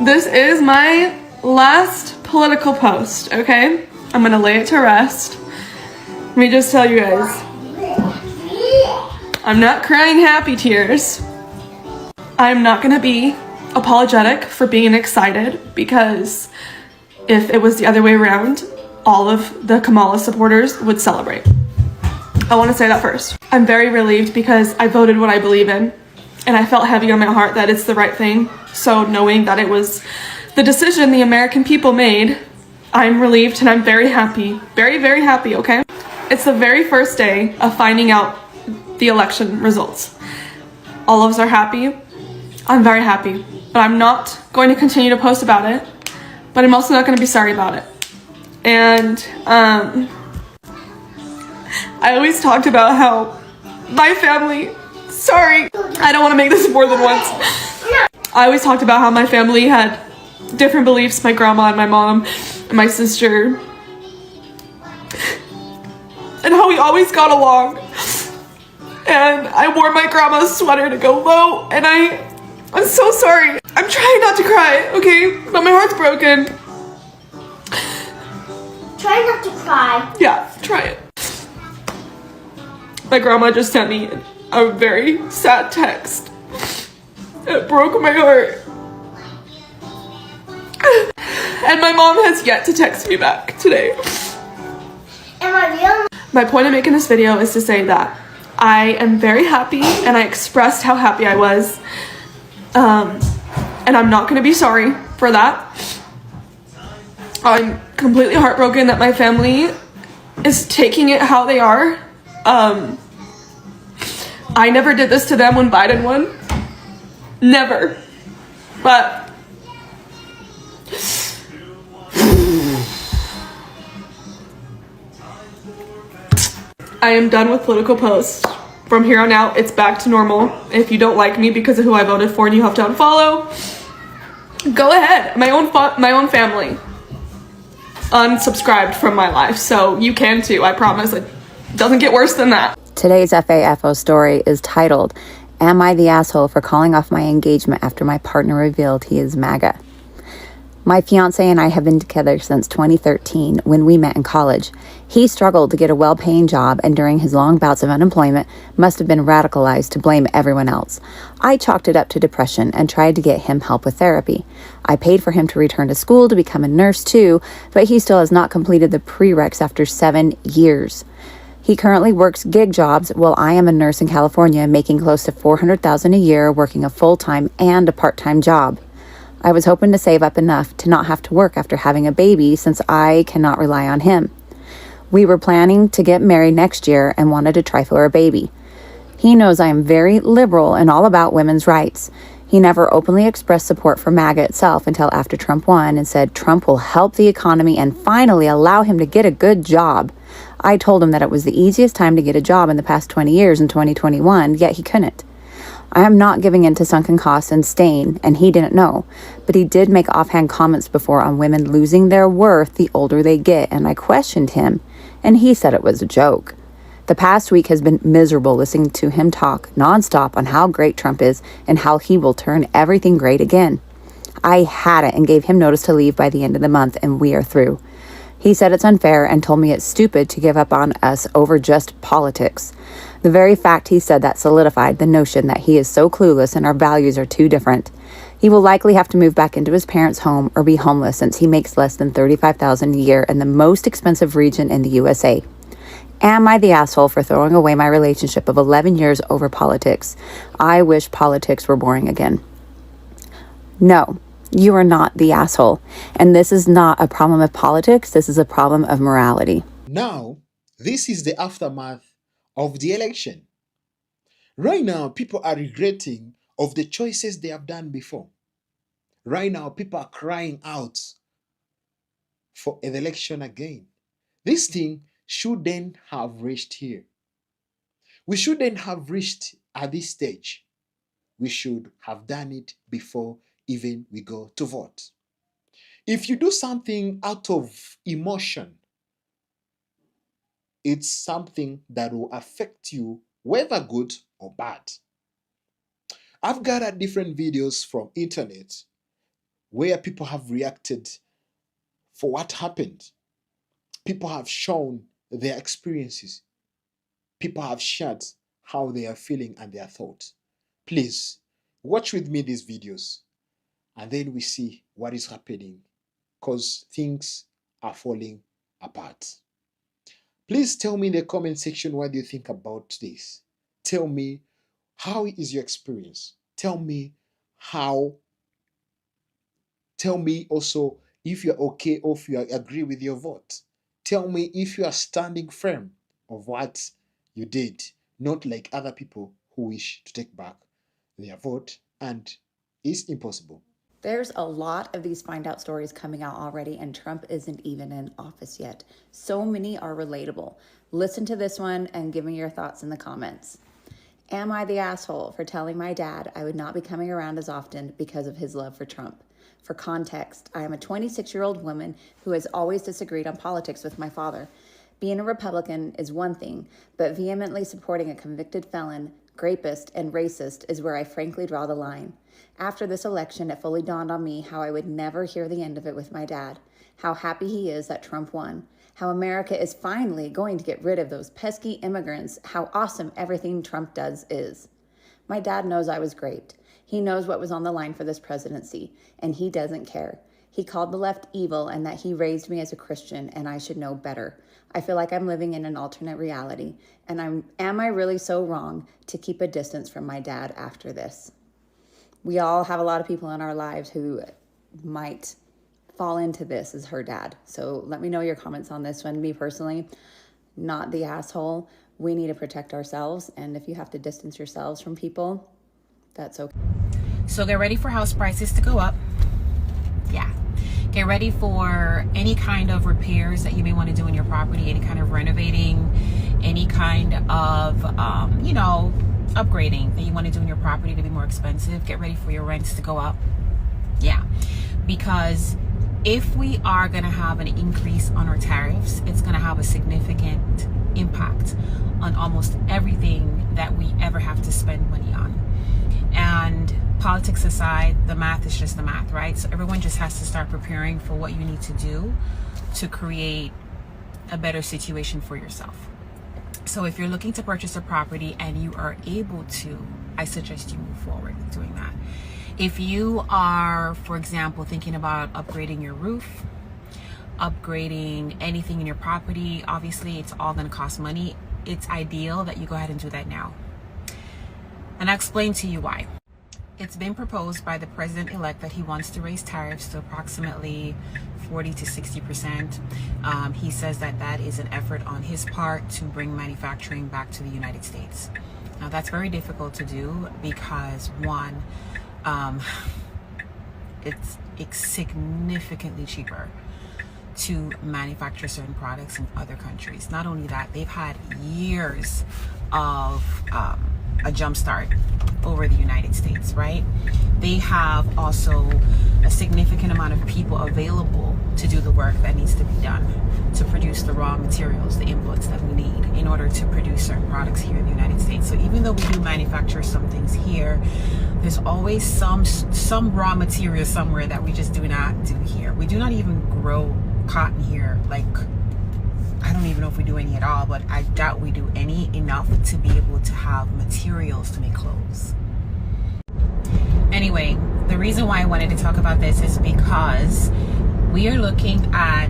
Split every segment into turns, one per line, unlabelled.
This is my last political post, okay? I'm gonna lay it to rest. Let me just tell you guys, I'm not crying happy tears. I'm not gonna be apologetic for being excited, because if it was the other way around, all of the Kamala supporters would celebrate. I want to say that first. I'm very relieved because I voted what I believe in, and I felt heavy on my heart that it's the right thing. So knowing that it was the decision the American people made, I'm relieved and I'm very happy. Very, very happy, okay? It's the very first day of finding out the election results. All of us are happy. I'm very happy, but I'm not going to continue to post about it, but I'm also not going to be sorry about it. And I always talked about how my family, sorry, I don't want to make this more than once. I always talked about how my family had different beliefs, my grandma and my mom and my sister, and how we always got along. And I wore my grandma's sweater to go vote, and I'm so sorry. I'm trying not to cry, okay? But my heart's broken.
Try not to cry.
Yeah, try it. My grandma just sent me a very sad text. It broke my heart. And my mom has yet to text me back today.
Am I real?
My point of making this video is to say that I am very happy, and I expressed how happy I was. And I'm not gonna be sorry for that. I'm completely heartbroken that my family is taking it how they are. I never did this to them when Biden won. Never. But I am done with political posts. From here on out, it's back to normal. If you don't like me because of who I voted for and you have to unfollow, go ahead. My own family unsubscribed from my life, so you can too. I promise it doesn't get worse than that.
Today's FAFO story is titled, "Am I the asshole for calling off my engagement after my partner revealed he is MAGA?" My fiance and I have been together since 2013 when we met in college. He struggled to get a well-paying job, and during his long bouts of unemployment must have been radicalized to blame everyone else. I chalked it up to depression and tried to get him help with therapy. I paid for him to return to school to become a nurse too, but he still has not completed the prereqs after 7 years. He currently works gig jobs while I am a nurse in California, making close to $400,000 a year, working a full-time and a part-time job. I was hoping to save up enough to not have to work after having a baby, since I cannot rely on him. We were planning to get married next year and wanted to try for a baby. He knows I am very liberal and all about women's rights. He never openly expressed support for MAGA itself until after Trump won and said Trump will help the economy and finally allow him to get a good job. I told him that it was the easiest time to get a job in the past 20 years in 2021, yet he couldn't. I am not giving in to sunken costs and staying, and he didn't know, but he did make offhand comments before on women losing their worth the older they get, and I questioned him, and he said it was a joke. The past week has been miserable listening to him talk nonstop on how great Trump is and how he will turn everything great again. I had it and gave him notice to leave by the end of the month, and we are through. He said it's unfair and told me it's stupid to give up on us over just politics. The very fact he said that solidified the notion that he is so clueless and our values are too different. He will likely have to move back into his parents' home or be homeless, since he makes less than $35,000 a year in the most expensive region in the USA. Am I the asshole for throwing away my relationship of 11 years over politics? I wish politics were boring again. No, you are not the asshole. And this is not a problem of politics. This is a problem of morality.
Now, this is the aftermath of the election. Right now, people are regretting of the choices they have done before. Right now, people are crying out for an election again. This thing shouldn't have reached here. We shouldn't have reached at this stage. We should have done it before even we go to vote. If you do something out of emotion, it's something that will affect you, whether good or bad. I've gathered different videos from internet where people have reacted for what happened. People have shown their experiences. People have shared how they are feeling and their thoughts. Please watch with me these videos and then we see what is happening, because things are falling apart. Please tell me in the comment section what you think about this. Tell me, how is your experience? Tell me also if you're okay or if you agree with your vote. Tell me if you are standing firm of what you did, not like other people who wish to take back their vote, and it's impossible.
There's a lot of these find out stories coming out already, and Trump isn't even in office yet. So many are relatable. Listen to this one and give me your thoughts in the comments. Am I the asshole for telling my dad I would not be coming around as often because of his love for Trump? For context, I am a 26-year-old woman who has always disagreed on politics with my father. Being a Republican is one thing, but vehemently supporting a convicted felon, rapist, and racist is where I frankly draw the line. After this election, it fully dawned on me how I would never hear the end of it with my dad, how happy he is that Trump won, how America is finally going to get rid of those pesky immigrants, how awesome everything Trump does is. My dad knows I was great. He knows what was on the line for this presidency, and he doesn't care. He called the left evil and that he raised me as a Christian and I should know better. I feel like I'm living in an alternate reality, and am I really so wrong to keep a distance from my dad after this? We all have a lot of people in our lives who might fall into this as her dad. So let me know your comments on this one. Me personally, not the asshole. We need to protect ourselves, and if you have to distance yourselves from people, that's okay.
So get ready for house prices to go up. Yeah. Get ready for any kind of repairs that you may want to do in your property, any kind of renovating, any kind of, upgrading that you want to do in your property to be more expensive. Get ready for your rents to go up. Yeah. Because if we are going to have an increase on our tariffs, it's going to have a significant impact on almost everything that we ever have to spend money on. And politics aside, the math is just the math, right? So everyone just has to start preparing for what you need to do to create a better situation for yourself. So if you're looking to purchase a property and you are able to, I suggest you move forward with doing that. If you are, for example, thinking about upgrading your roof, upgrading anything in your property, obviously it's all going to cost money. It's ideal that you go ahead and do that now. And I'll explain to you why. It's been proposed by the president-elect that he wants to raise tariffs to approximately 40 to 60%. He says that that is an effort on his part to bring manufacturing back to the United States. Now that's very difficult to do because one, it's significantly cheaper to manufacture certain products in other countries. Not only that, they've had years of a jump start over the United States, right? They have also a significant amount of people available to do the work that needs to be done to produce the raw materials, the inputs that we need in order to produce certain products here in the United States. So even though we do manufacture some things here, there's always some raw material somewhere that we just do not do here. We do not even grow cotton here. Like, I don't even know if we do any at all, but I doubt we do any enough to be able to have materials to make clothes. Anyway, the reason why I wanted to talk about this is because we are looking at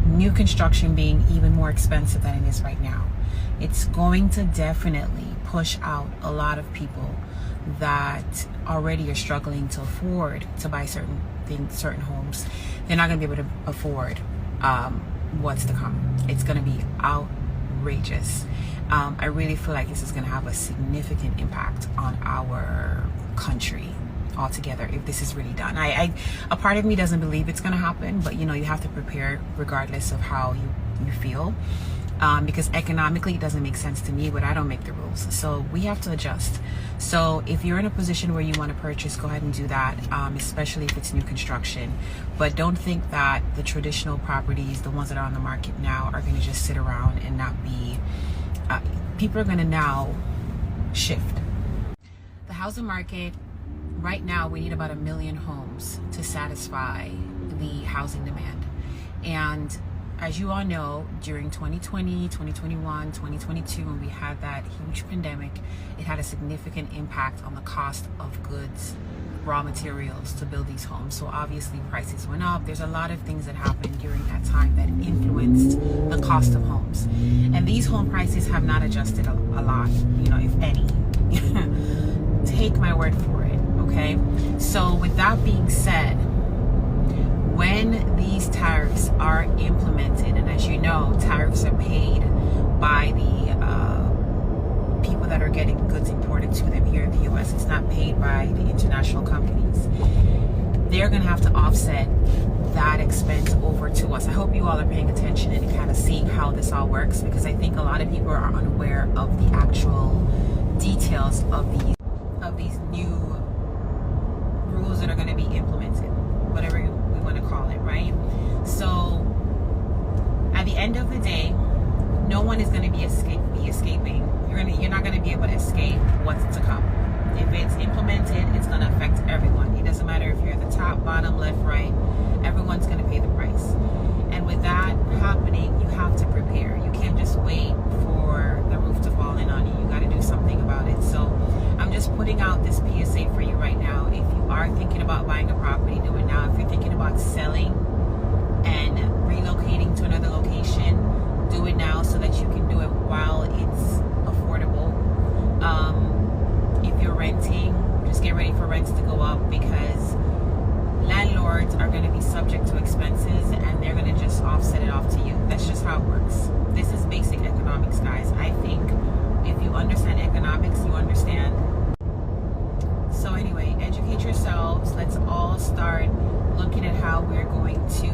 new construction being even more expensive than it is right now. It's going to definitely push out a lot of people that already are struggling to afford to buy certain things, certain homes. They're not going to be able to afford what's to come. It's going to be outrageous. I really feel like this is going to have a significant impact on our country altogether if this is really done. A part of me doesn't believe it's going to happen, but you know, you have to prepare regardless of how you feel, because economically it doesn't make sense to me, but I don't make the rules, so we have to adjust. So if you're in a position where you want to purchase, go ahead and do that, especially if it's new construction. But don't think that the traditional properties, the ones that are on the market now, are going to just sit around and not be people are going to now shift. The housing market right now we need about 1 million homes to satisfy the housing demand. And as you all know, during 2020, 2021, 2022, when we had that huge pandemic, it had a significant impact on the cost of goods, raw materials to build these homes. So obviously prices went up. There's a lot of things that happened during that time that influenced the cost of homes. And these home prices have not adjusted a lot, you know, if any. Take my word for it, okay? So with that being said, when these tariffs are implemented, and as you know, tariffs are paid by the people that are getting goods imported to them here in the US. It's not paid by the international companies. They're gonna have to offset that expense over to us. I hope you all are paying attention and kind of seeing how this all works, because I think a lot of people are unaware of the actual details of these new rules that are going to be implemented, whatever we want to call it, right? So at the end of the day, no one is going to be escaping. You're not going to be able to escape what's to come. If it's implemented, it's going to affect everyone. It doesn't matter if you're at the top, bottom, left, right. Everyone's going to pay the price. And with that happening, you have to prepare. You can't just wait for the roof to fall in on you. You got to do something about it. So I'm just putting out this PSA for you right now. If you are thinking about buying a property, do it now. If you're thinking about selling and relocating to another location, do it now so that you can do it while it's affordable. If you're renting, just get ready for rents to go up, because landlords are going to be subject to expenses and they're going to just offset it off to you. That's just how it works. This is basic economics, guys. I think if you understand economics, you understand. So anyway, educate yourselves. Let's all start looking at how we're going to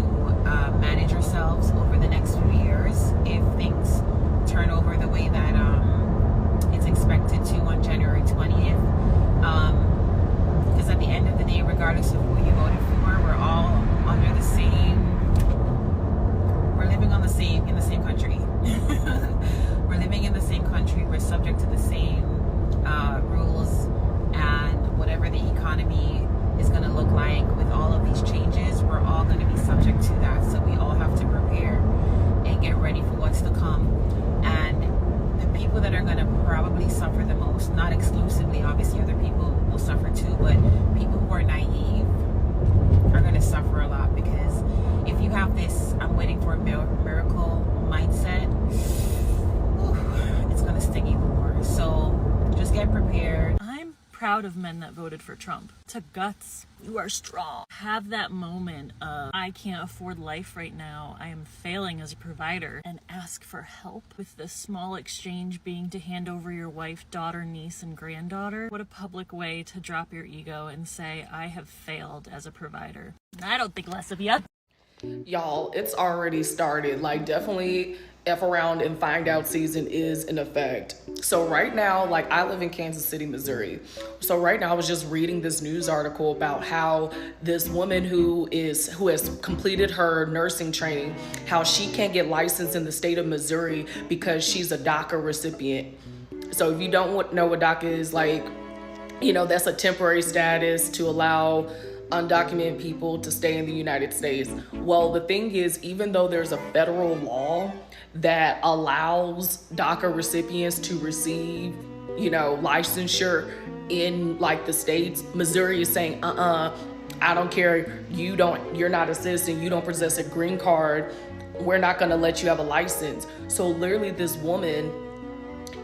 manage ourselves over the next few years if things turn over the way that it's expected to on January 20th. Because at the end of the day, regardless of who you voted for, we're all under the same, we're living in the same country. We're living in the same country. We're subject to the same rules, and whatever the economy is going to look like with all of these changes, we're all going to be subject to that. So we all have to prepare and get ready for what's to come. And the people that are going to probably suffer the most, not exclusively, obviously other people will suffer too, but people who are naive are going to suffer a lot, because if you have this I'm waiting for a miracle mindset, it's going to sting even more. So just get prepared.
I'm proud of men that voted for Trump. To guts, you are strong. Have that moment of, I can't afford life right now, I am failing as a provider, and ask for help, with the small exchange being to hand over your wife, daughter, niece, and granddaughter. What a public way to drop your ego and say, I have failed as a provider. I don't think less of you.
Y'all, it's already started. Like, definitely F around and find out season is in effect. So right now, like, I live in Kansas City, Missouri. So right now I was just reading this news article about how this woman who has completed her nursing training, how she can't get licensed in the state of Missouri because she's a DACA recipient. So if you don't know what DACA is, like, you know, that's a temporary status to allow undocumented people to stay in the United States. Well, the thing is, even though there's a federal law that allows DACA recipients to receive, you know, licensure in like the states, Missouri is saying, I don't care, you're not a citizen, you don't possess a green card, we're not gonna let you have a license. So literally this woman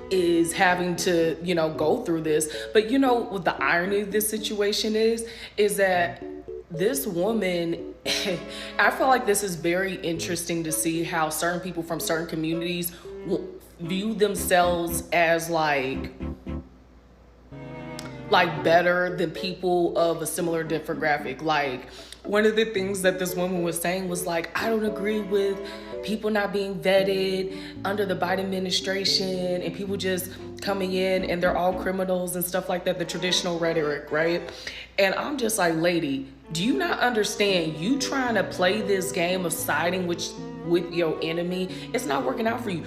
is having to, you know, go through this. But you know what the irony of this situation is that this woman, I feel like this is very interesting to see how certain people from certain communities view themselves as like better than people of a similar demographic. Like, one of the things that this woman was saying was like, I don't agree with people not being vetted under the Biden administration and people just coming in and they're all criminals and stuff like that, the traditional rhetoric, right? And I'm just like, lady, do you not understand you trying to play this game of siding with your enemy? It's not working out for you.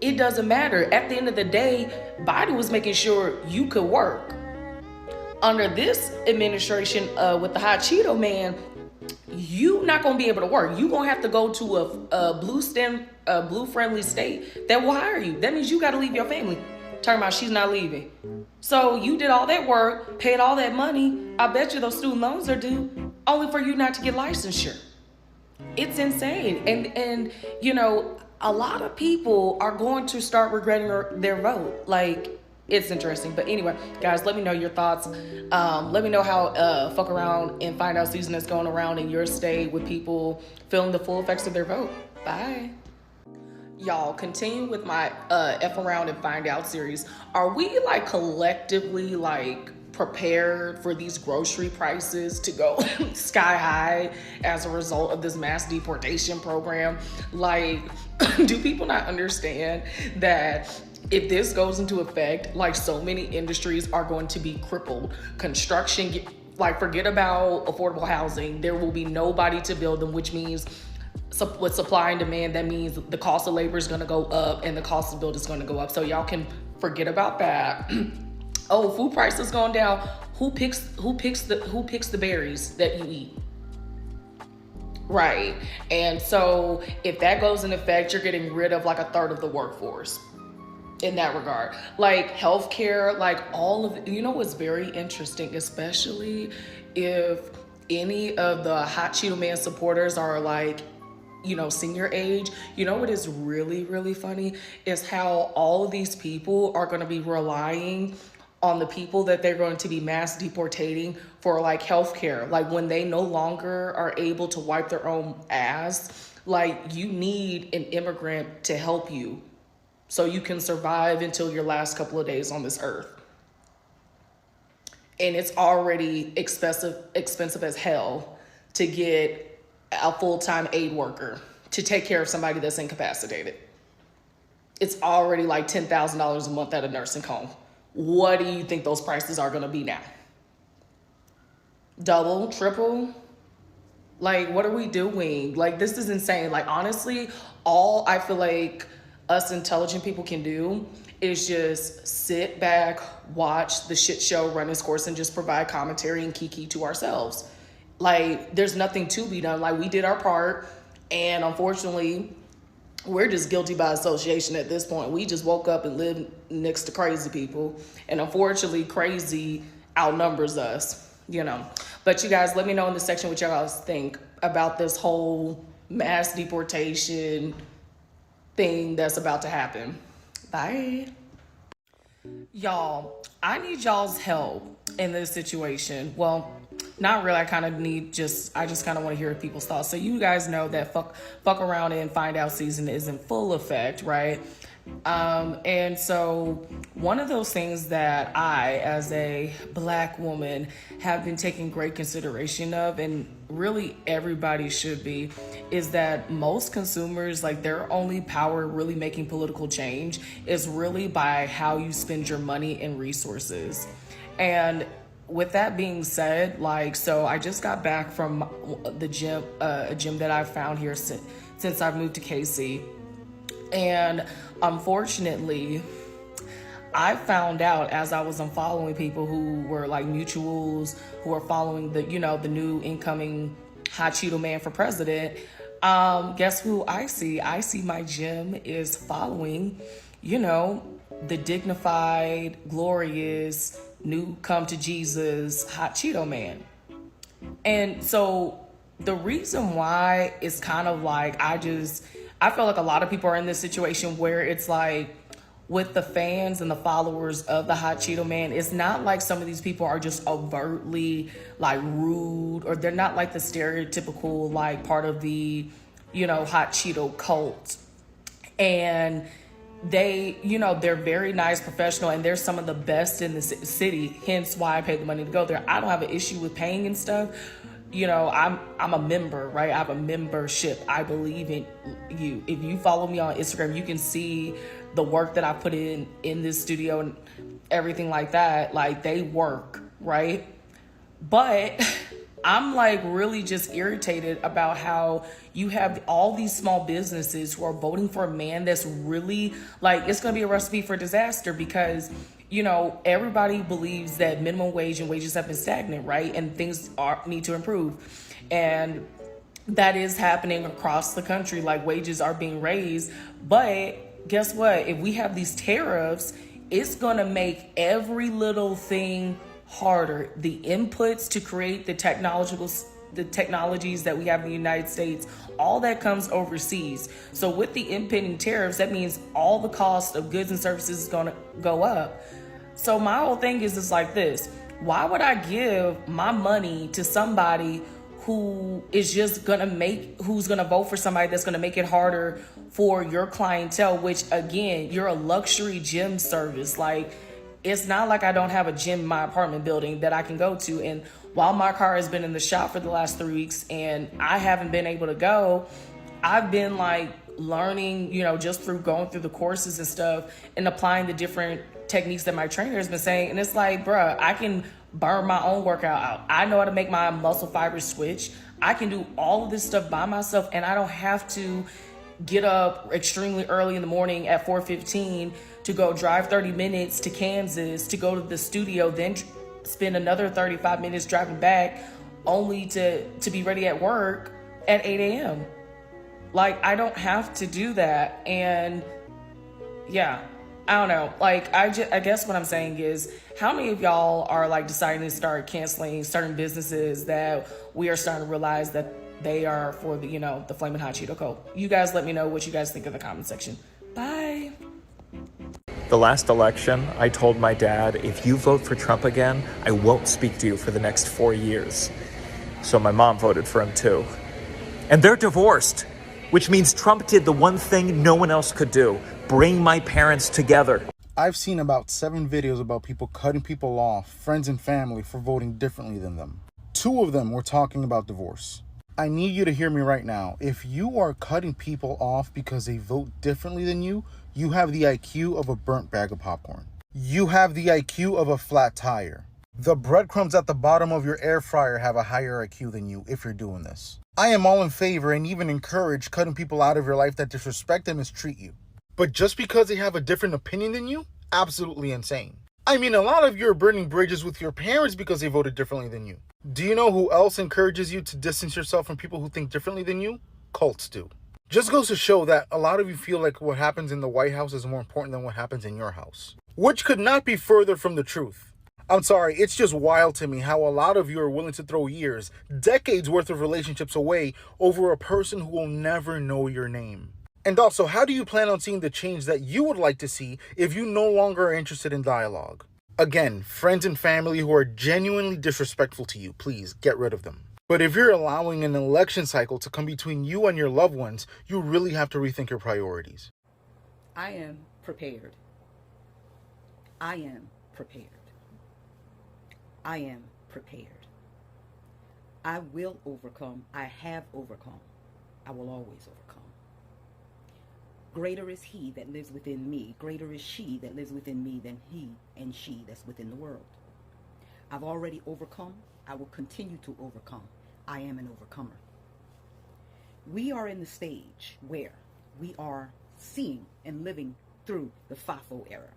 It doesn't matter. At the end of the day, Biden was making sure you could work. Under this administration with the hot Cheeto man, you not gonna be able to work. You gonna have to go to a blue friendly state that will hire you. That means you gotta leave your family. Talking about she's not leaving. So you did all that work, paid all that money. I bet you those student loans are due, only for you not to get licensure. It's insane. And you know, a lot of people are going to start regretting their vote. Like, it's interesting. But anyway, guys, let me know your thoughts. Let me know how fuck around and find out season is going around in your state with people feeling the full effects of their vote. Bye. Y'all, continue with my F around and find out series. Are we like collectively like prepared for these grocery prices to go sky high as a result of this mass deportation program? Like, do people not understand that if this goes into effect, like, so many industries are going to be crippled? Construction, like, forget about affordable housing. There will be nobody to build them, which means with supply and demand, that means the cost of labor is going to go up and the cost of build is going to go up. So y'all can forget about that. Oh, food prices going down. Who picks the berries that you eat? Right. And so if that goes in effect, you're getting rid of like a third of the workforce in that regard. Like healthcare, like all of, you know what's very interesting, especially if any of the hot Cheeto Man supporters are like, you know, senior age. You know what is really, really funny is how all of these people are going to be relying on the people that they're going to be mass deportating for like healthcare. Like when they no longer are able to wipe their own ass, like you need an immigrant to help you so you can survive until your last couple of days on this earth. And it's already expensive as hell to get a full-time aid worker to take care of somebody that's incapacitated. It's already like $10,000 a month at a nursing home. What do you think those prices are gonna be now? Double, triple? Like, what are we doing? Like, this is insane. Like, honestly, all I feel like us intelligent people can do is just sit back, watch the shit show run its course, and just provide commentary and kiki to ourselves. Like, there's nothing to be done. Like, we did our part, and unfortunately, we're just guilty by association at this point. We just woke up and lived next to crazy people, and unfortunately, crazy outnumbers us, you know. But you guys, let me know in the section what y'all guys think about this whole mass deportation thing that's about to happen. Bye. Y'all, I need y'all's help in this situation. Well, not really. I just kind of want to hear people's thoughts. So you guys know that fuck around and find out season is in full effect, right? And so one of those things that I, as a Black woman, have been taking great consideration of, and really everybody should be, is that most consumers, like, their only power really making political change is really by how you spend your money and resources. And with that being said, like, so I just got back from the gym, a gym that I've found here since I've moved to KC. And unfortunately, I found out as I was following people who were like mutuals, who are following the, you know, the new incoming hot Cheeto man for president. Guess who I see? I see my gym is following, you know, the dignified, glorious, new come to Jesus hot Cheeto man. And so the reason why it's kind of like, I feel like a lot of people are in this situation where it's like, with the fans and the followers of the hot Cheeto man, it's not like some of these people are just overtly like rude, or they're not like the stereotypical like part of the, you know, hot Cheeto cult. And they, you know, they're very nice, professional, and they're some of the best in the city, hence why I paid the money to go there. I don't have an issue with paying and stuff. You know, I'm a member, right? I have a membership. I believe in you. If you follow me on Instagram, you can see the work that I put in this studio and everything like that. Like, they work, right? But I'm like really just irritated about how you have all these small businesses who are voting for a man that's really like, it's going to be a recipe for disaster, because you know, everybody believes that minimum wage and wages have been stagnant, right? And things need to improve. And that is happening across the country. Like, wages are being raised. But guess what? If we have these tariffs, it's going to make every little thing harder. The inputs to create the technologies that we have in the United States, all that comes overseas. So with the impending tariffs, that means all the cost of goods and services is going to go up. So my whole thing is like this. Why would I give my money to somebody who is just who's gonna vote for somebody that's gonna make it harder for your clientele, which again, you're a luxury gym service. Like, it's not like I don't have a gym in my apartment building that I can go to. And while my car has been in the shop for the last 3 weeks and I haven't been able to go, I've been like learning, you know, just through going through the courses and stuff and applying the different techniques that my trainer has been saying. And it's like, bruh, I can burn my own workout out. I know how to make my muscle fibers switch. I can do all of this stuff by myself, and I don't have to get up extremely early in the morning at 4:15 to go drive 30 minutes to Kansas to go to the studio, then spend another 35 minutes driving back only to be ready at work at 8 a.m. Like, I don't have to do that. And yeah, I don't know. Like, I guess what I'm saying is, how many of y'all are like deciding to start canceling certain businesses that we are starting to realize that they are for the, you know, the Flamin' Hot Cheeto Code? You guys let me know what you guys think in the comment section. Bye.
The last election, I told my dad, if you vote for Trump again, I won't speak to you for the next 4 years. So my mom voted for him too. And they're divorced, which means Trump did the one thing no one else could do: bring my parents together.
I've seen about 7 videos about people cutting people off, friends and family, for voting differently than them. 2 of them were talking about divorce. I need you to hear me right now. If you are cutting people off because they vote differently than you, you have the IQ of a burnt bag of popcorn. You have the IQ of a flat tire. The breadcrumbs at the bottom of your air fryer have a higher IQ than you if you're doing this. I am all in favor and even encourage cutting people out of your life that disrespect and mistreat you. But just because they have a different opinion than you, absolutely insane. I mean, a lot of you are burning bridges with your parents because they voted differently than you. Do you know who else encourages you to distance yourself from people who think differently than you? Cults do. Just goes to show that a lot of you feel like what happens in the White House is more important than what happens in your house, which could not be further from the truth. I'm sorry, it's just wild to me how a lot of you are willing to throw years, decades worth of relationships away over a person who will never know your name. And also, how do you plan on seeing the change that you would like to see if you no longer are interested in dialogue? Again, friends and family who are genuinely disrespectful to you, please get rid of them. But if you're allowing an election cycle to come between you and your loved ones, you really have to rethink your priorities.
I am prepared. I am prepared. I am prepared. I will overcome. I have overcome. I will always overcome. Greater is he that lives within me. Greater is she that lives within me than he and she that's within the world. I've already overcome. I will continue to overcome. I am an overcomer. We are in the stage where we are seeing and living through the FAFO era.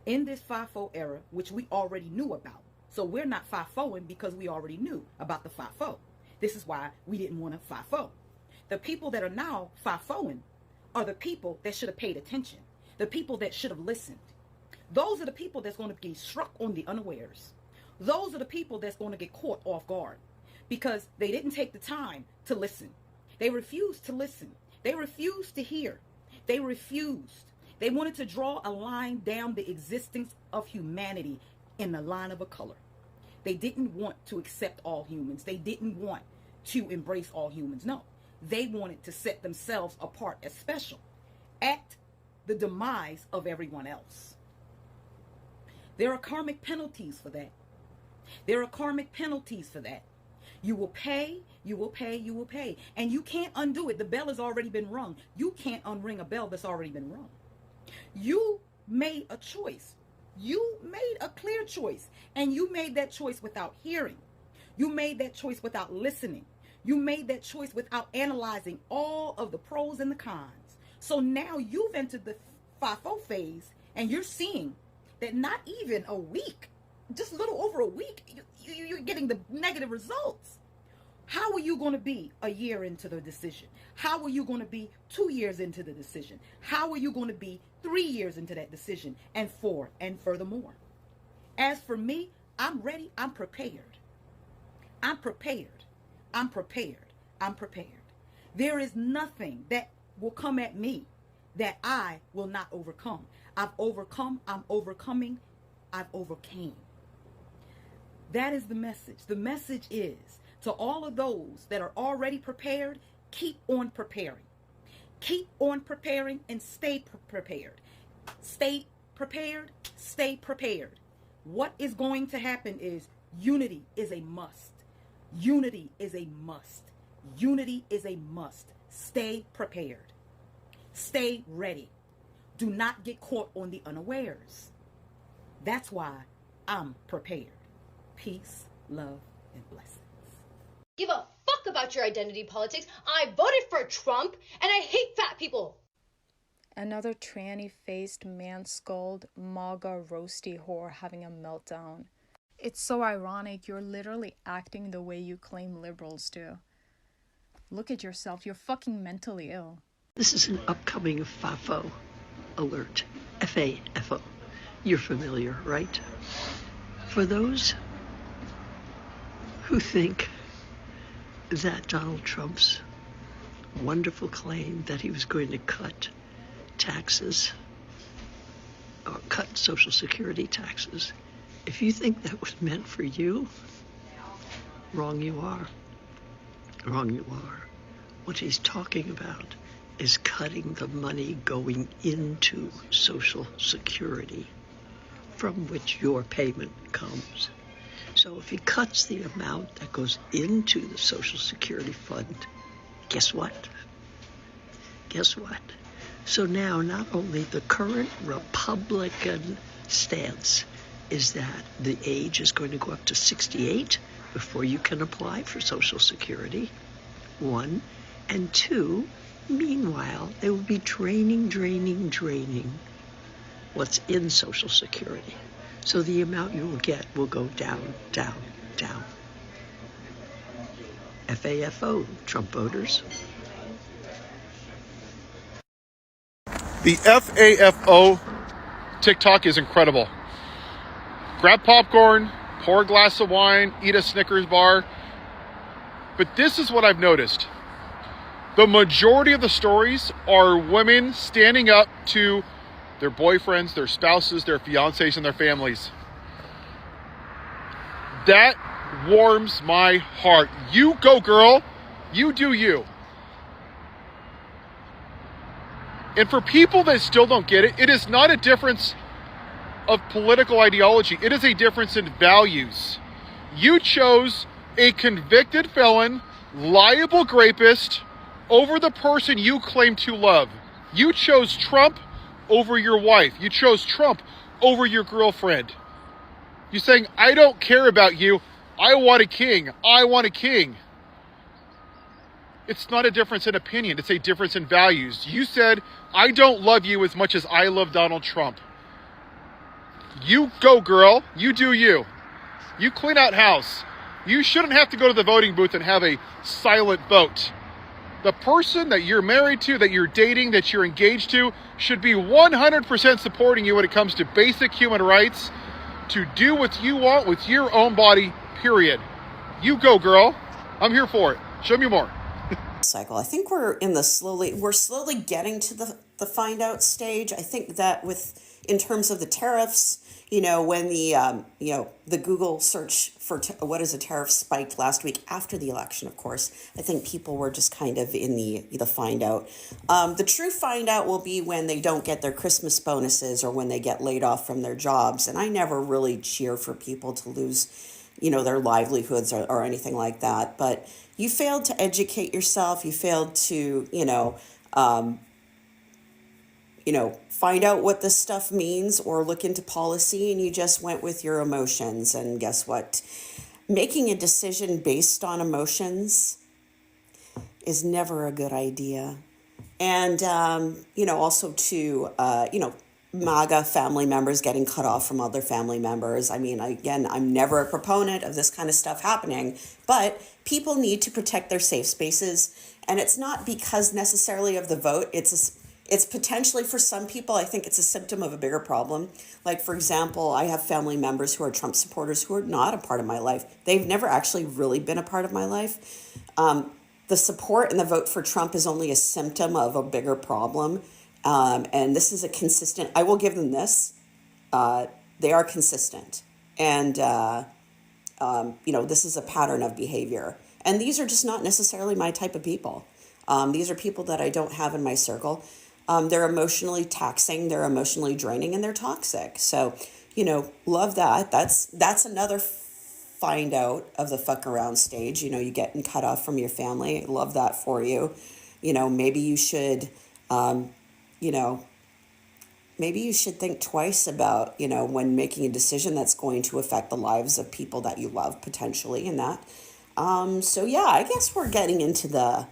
In this FAFO era, which we already knew about. So we're not FAFOing because we already knew about the FAFO. This is why we didn't want to FAFO. The people that are now FAFOing are the people that should have paid attention. The people that should have listened. Those are the people that's going to get struck on the unawares. Those are the people that's going to get caught off guard because they didn't take the time to listen. They refused to listen. They refused to hear. They refused. They wanted to draw a line down the existence of humanity in the line of a color. They didn't want to accept all humans. They didn't want to embrace all humans. No, they wanted to set themselves apart as special at the demise of everyone else. There are karmic penalties for that. There are karmic penalties for that. You will pay, you will pay, you will pay. And you can't undo it. The bell has already been rung. You can't unring a bell that's already been rung. You made a choice. You made a clear choice. And you made that choice without hearing. You made that choice without listening. You made that choice without analyzing all of the pros and the cons. So now you've entered the FAFO phase and you're seeing that not even a week, just a little over a week, you're getting the negative results. How are you going to be a year into the decision? How are you going to be 2 years into the decision? How are you going to be 3 years into that decision, and 4, and furthermore? As for me, I'm ready. I'm prepared. I'm prepared. I'm prepared. I'm prepared. There is nothing that will come at me that I will not overcome. I've overcome. I'm overcoming. I've overcame. That is the message. The message is to all of those that are already prepared, keep on preparing. Keep on preparing and stay prepared. Stay prepared. Stay prepared. What is going to happen is unity is a must. Unity is a must. Unity is a must. Stay prepared. Stay ready. Do not get caught on the unawares. That's why I'm prepared. Peace, love, and blessings.
Give a fuck about your identity politics. I voted for Trump, and I hate fat people.
Another tranny-faced man-skulled MAGA roasty whore having a meltdown. It's so ironic, you're literally acting the way you claim liberals do. Look at yourself, you're fucking mentally ill.
This is an upcoming FAFO alert. FAFO. You're familiar, right? For those who think that Donald Trump's wonderful claim that he was going to cut taxes, or cut Social Security taxes, if you think that was meant for you, wrong you are. Wrong you are. What he's talking about is cutting the money going into Social Security, from which your payment comes. So if he cuts the amount that goes into the Social Security fund, guess what? Guess what? So now not only the current Republican stance is that the age is going to go up to 68 before you can apply for Social Security, 1. And 2, meanwhile, they will be draining what's in Social Security. So the amount you will get will go down, down, down. FAFO, Trump voters.
The FAFO TikTok is incredible. Grab popcorn, pour a glass of wine, eat a Snickers bar. But this is what I've noticed. The majority of the stories are women standing up to their boyfriends, their spouses, their fiancés, and their families. That warms my heart. You go, girl. You do you. And for people that still don't get it, it is not a difference of political ideology. It is a difference in values. You chose a convicted felon, liable rapist, over the person you claim to love. You chose Trump over your wife. You chose Trump over your girlfriend. You're saying, I don't care about you. I want a king. I want a king. It's not a difference in opinion. It's a difference in values. You said, I don't love you as much as I love Donald Trump. You go, girl. You do you. You clean out house. You shouldn't have to go to the voting booth and have a silent vote. The person that you're married to, that you're dating, that you're engaged to, should be 100% supporting you when it comes to basic human rights, to do what you want with your own body, period. You go, girl. I'm here for it. Show me more.
Cycle. I think we're slowly getting to the find out stage. I think that in terms of the tariffs, when the Google search for what is a tariff spiked last week after the election, of course, I think people were just kind of in the find out. The true find out will be when they don't get their Christmas bonuses or when they get laid off from their jobs. And I never really cheer for people to lose, their livelihoods or anything like that. But you failed to educate yourself. You failed to, find out what this stuff means or look into policy, and you just went with your emotions. And guess what? Making a decision based on emotions is never a good idea. And, also to, MAGA family members getting cut off from other family members. I mean, again, I'm never a proponent of this kind of stuff happening, but people need to protect their safe spaces. And it's not because necessarily of the vote. It's potentially for some people, I think it's a symptom of a bigger problem. Like, for example, I have family members who are Trump supporters who are not a part of my life. They've never actually really been a part of my life. The support and the vote for Trump is only a symptom of a bigger problem. And this is a consistent, I will give them this. They are consistent. And, this is a pattern of behavior. And these are just not necessarily my type of people. These are people that I don't have in my circle. They're emotionally taxing, they're emotionally draining, and they're toxic. So, love that. That's another find out of the fuck around stage. You getting cut off from your family. Love that for you. Maybe you should, maybe you should think twice about, when making a decision that's going to affect the lives of people that you love potentially in that. So yeah, I guess we're getting into the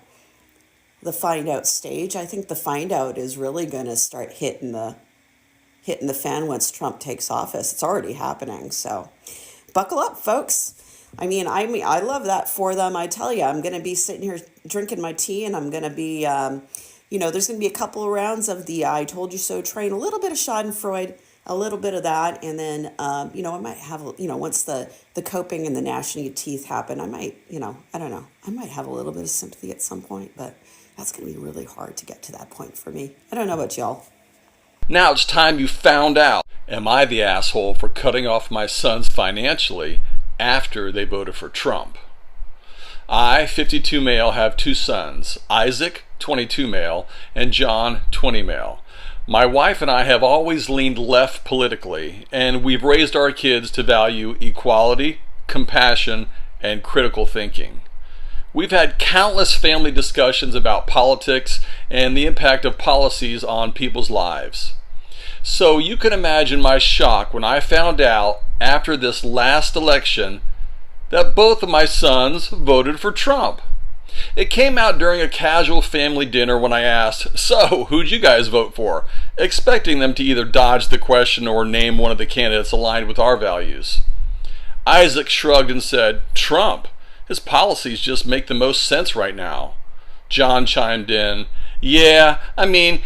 find out stage. I think the find out is really going to start hitting the fan once Trump takes office. It's already happening. So buckle up, folks. I love that for them. I tell you, I'm going to be sitting here drinking my tea, and I'm going to be, there's going to be a couple of rounds of the I Told You So train, a little bit of Schadenfreude, a little bit of that. And then, I might have, once the coping and the gnashing of teeth happen, I might, I don't know, I might have a little bit of sympathy at some point, but that's going to be really hard to get to that point for me. I don't know about y'all.
Now it's time you found out. Am I the asshole for cutting off my sons financially after they voted for Trump? I, 52 male, have two sons, Isaac, 22 male, and John, 20 male. My wife and I have always leaned left politically, and we've raised our kids to value equality, compassion, and critical thinking. We've had countless family discussions about politics and the impact of policies on people's lives. So you can imagine my shock when I found out after this last election that both of my sons voted for Trump. It came out during a casual family dinner when I asked, "So, who'd you guys vote for?" expecting them to either dodge the question or name one of the candidates aligned with our values. Isaac shrugged and said, "Trump. His policies just make the most sense right now." John chimed in, "Yeah,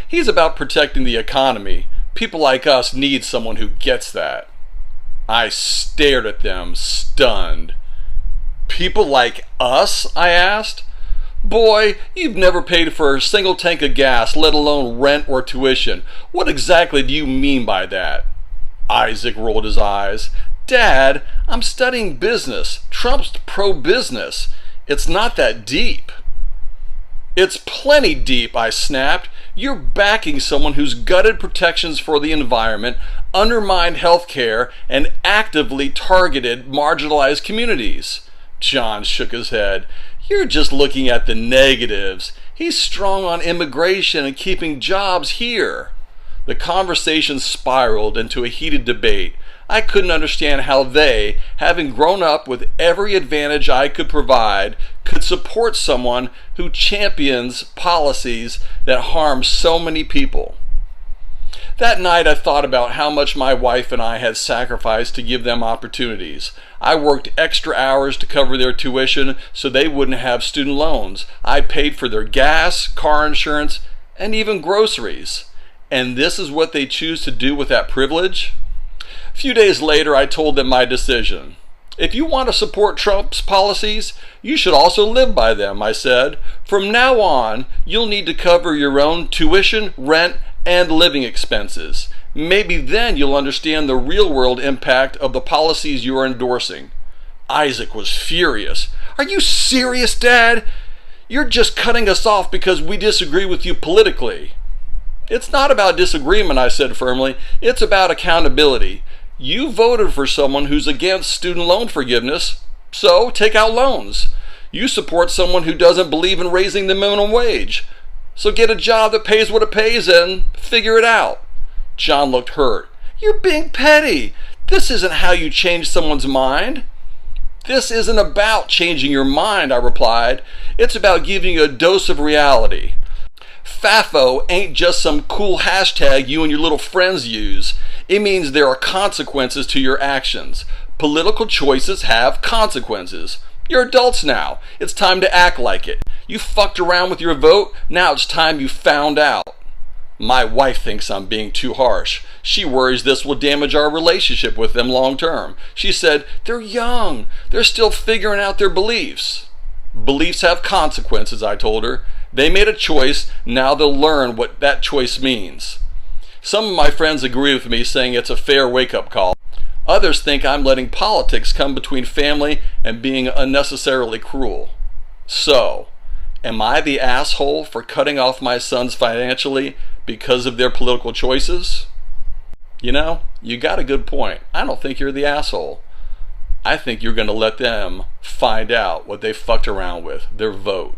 he's about protecting the economy. People like us need someone who gets that." I stared at them, stunned. "People like us?" I asked. "Boy, you've never paid for a single tank of gas, let alone rent or tuition. What exactly do you mean by that?" Isaac rolled his eyes. "Dad, I'm studying business. Trump's pro-business. It's not that deep." "It's plenty deep," I snapped. "You're backing someone who's gutted protections for the environment, undermined health care, and actively targeted marginalized communities." John shook his head. "You're just looking at the negatives. He's strong on immigration and keeping jobs here." The conversation spiraled into a heated debate. I couldn't understand how they, having grown up with every advantage I could provide, could support someone who champions policies that harm so many people. That night I thought about how much my wife and I had sacrificed to give them opportunities. I worked extra hours to cover their tuition so they wouldn't have student loans. I paid for their gas, car insurance, and even groceries. And this is what they choose to do with that privilege? A few days later, I told them my decision. "If you want to support Trump's policies, you should also live by them," I said. "From now on, you'll need to cover your own tuition, rent, and living expenses. Maybe then you'll understand the real-world impact of the policies you are endorsing." Isaac was furious. "Are you serious, Dad? You're just cutting us off because we disagree with you politically." "It's not about disagreement," I said firmly. "It's about accountability. You voted for someone who's against student loan forgiveness, so take out loans. You support someone who doesn't believe in raising the minimum wage, so get a job that pays what it pays and figure it out." John looked hurt. "You're being petty. This isn't how you change someone's mind." "This isn't about changing your mind," I replied. "It's about giving you a dose of reality. FAFO ain't just some cool hashtag you and your little friends use. It means there are consequences to your actions. Political choices have consequences. You're adults now. It's time to act like it. You fucked around with your vote. Now it's time you found out. My wife thinks I'm being too harsh. She worries this will damage our relationship with them long term. She said, they're young. They're still figuring out their beliefs. Beliefs have consequences, I told her. They made a choice. Now they'll learn what that choice means. Some of my friends agree with me, saying it's a fair wake-up call. Others think I'm letting politics come between family and being unnecessarily cruel. So, am I the asshole for cutting off my sons financially because of their political choices? You know, you got a good point. I don't think you're the asshole. I think you're going to let them find out what they fucked around with, their vote.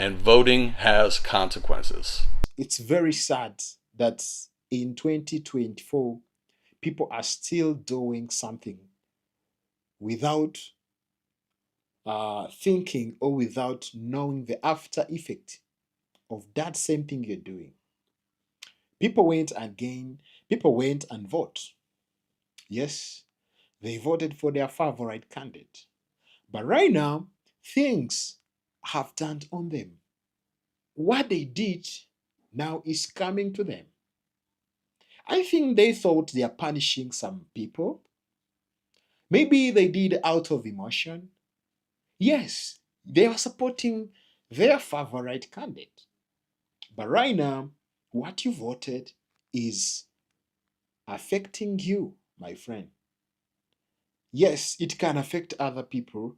And voting has consequences.
It's very sad that in 2024, people are still doing something without thinking or without knowing the after effect of that same thing you're doing. People went and vote. Yes, they voted for their favorite candidate. But right now, things have turned on them. What they did now is coming to them. I think they thought they are punishing some people. Maybe they did out of emotion. Yes, they are supporting their favorite candidate. But right now, what you voted is affecting you, my friend. Yes, it can affect other people,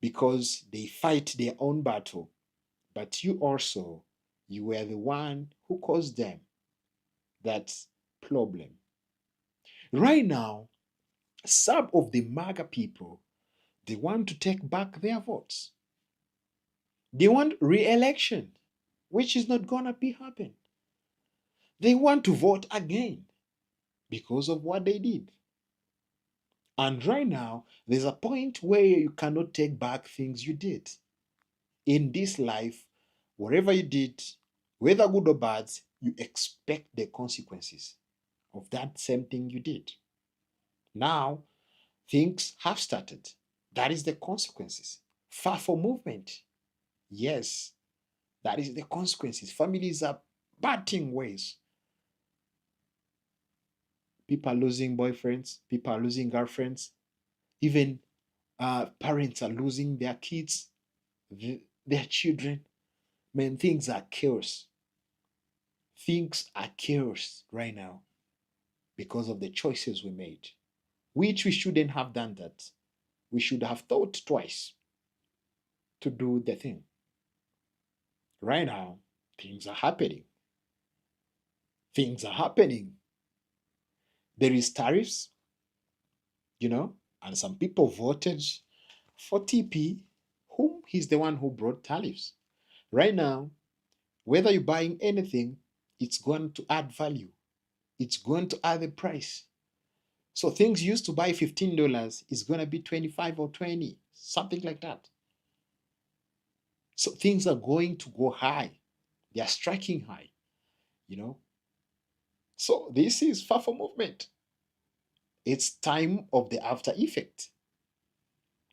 because they fight their own battle. But you were the one who caused them that problem. Right now, some of the MAGA people, they want to take back their votes. They want re-election, which is not gonna be happen. They want to vote again because of what they did. And right now, there's a point where you cannot take back things you did. In this life, whatever you did, whether good or bad, you expect the consequences of that same thing you did. Now, things have started. That is the consequences. FAFO movement. Yes, that is the consequences. Families are parting ways. People are losing boyfriends. People are losing girlfriends. Even parents are losing their kids, their children. Man, things are chaos. Things are chaos right now because of the choices we made, which we shouldn't have done that. We should have thought twice to do the thing. Right now, things are happening. Things are happening. There is tariffs, and some people voted for TP, whom he's the one who brought tariffs. Right now, whether you're buying anything, it's going to add value. It's going to add a price. So things used to buy $15 is going to be 25 or 20, something like that. So things are going to go high. They are striking high, So this is FAFO movement. It's time of the after effect.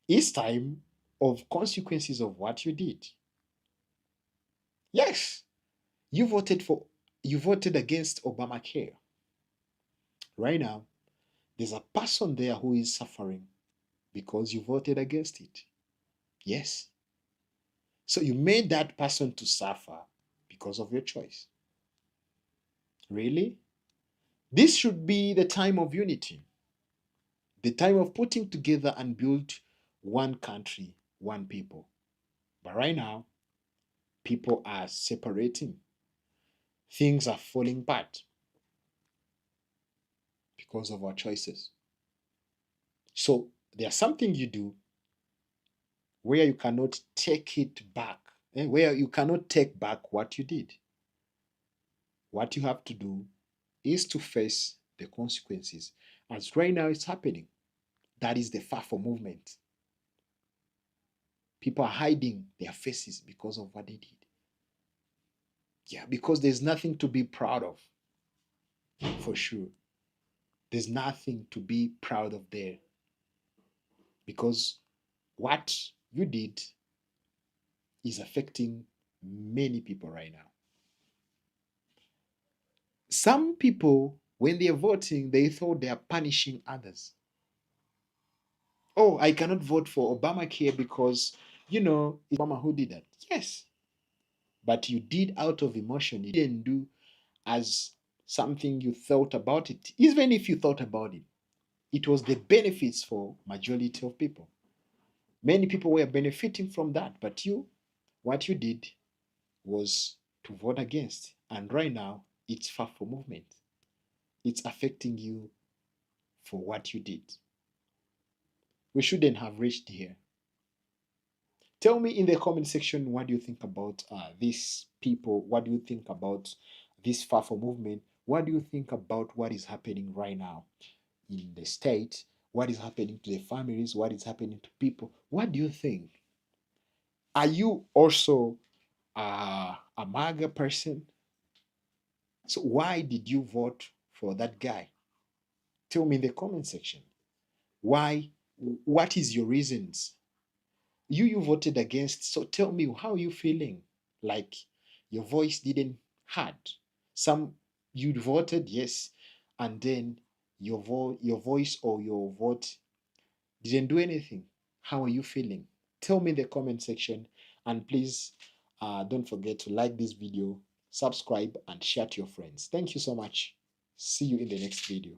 It's time of consequences of what you did. Yes, you voted against Obamacare. Right now, there's a person there who is suffering because you voted against it. Yes. So you made that person to suffer because of your choice. Really? This should be the time of unity, the time of putting together and build one country, one people. But right now, people are separating. Things are falling apart because of our choices. So there's something you do where you cannot take it back, where you cannot take back what you did. What you have to do is to face the consequences. As right now it's happening. That is the FAFO movement. People are hiding their faces because of what they did. Yeah, because there's nothing to be proud of, for sure. There's nothing to be proud of there, because what you did is affecting many people right now. Some people, when they're voting, they thought they are punishing others. Oh, I cannot vote for Obamacare because, it's Obama who did that. Yes, but you did out of emotion. You didn't do as something you thought about it. Even if you thought about it, it was the benefits for majority of people. Many people were benefiting from that, but what you did was to vote against. And right now, it's FAFO movement. It's affecting you for what you did. We shouldn't have reached here. Tell me in the comment section, what do you think about these people? What do you think about this FAFO movement? What do you think about what is happening right now in the state? What is happening to the families? What is happening to people? What do you think? Are you also a MAGA person? So why did you vote for that guy? Tell me in the comment section. Why? What is your reasons? You voted against, so tell me how you feeling. Like your voice didn't hurt. Some you voted yes, and then your voice or your vote didn't do anything. How are you feeling? Tell me in the comment section, and please don't forget to like this video, subscribe, and share to your friends. Thank you so much. See you in the next video.